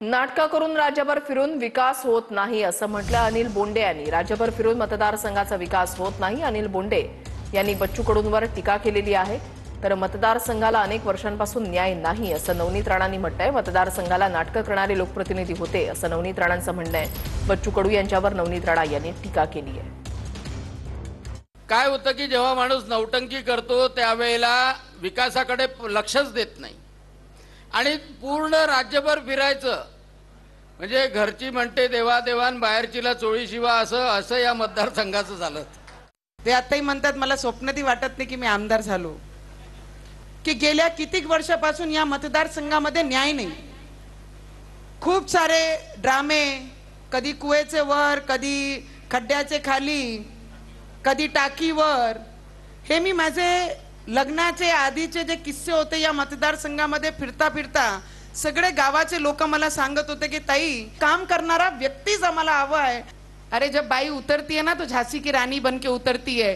नाटकं करून राज्यभर फिरून विकास होत नाही असं म्हटलं अनिल बोंडे यांनी। राज्यभर फिरून मतदारसंघाचा विकास होत नाही अनिल बोंडे यांनी बच्चू कडूंवर टीका केलेली आहे। तर मतदारसंघाला अनेक वर्षांपासून न्याय नाही असं नवनीत राणांनी म्हटलंय। मतदारसंघाला नाटकं करणारे लोकप्रतिनिधी होते असं नवनीत राणांचं म्हणणं आहे। बच्चू कडू यांच्यावर नवनीत राणा यांनी टीका केली आहे। काय होतं की जेव्हा माणूस नौटंकी करतो त्यावेळेला विकासाकडे लक्षच देत नाही आणि पूर्ण राज्यभर फिरायचं म्हणजे घरची म्हणते देवादेवान बाहेरचीला चोळी शिवा असं या मतदारसंघाचं झालं। ते आताही म्हणतात मला स्वप्नही वाटत नाही की मी आमदार झालो, की गेल्या कितीक वर्षापासून या मतदारसंघामध्ये न्याय नाही। खूप सारे ड्रामे, कधी कुवेचे वर, कधी खड्ड्याचे खाली, कधी टाकीवर, हे मी माझे लग्नाचे आधीचे जे किस्से होते या मतदारसंघामध्ये फिरता फिरता सगळे गावाचे लोक मला सांगत होते की ताई काम करणारा व्यक्तीच आम्हाला हवा आहे। अरे जब बाई उतरती है ना तो झांसी की रानी बन के उतरती है।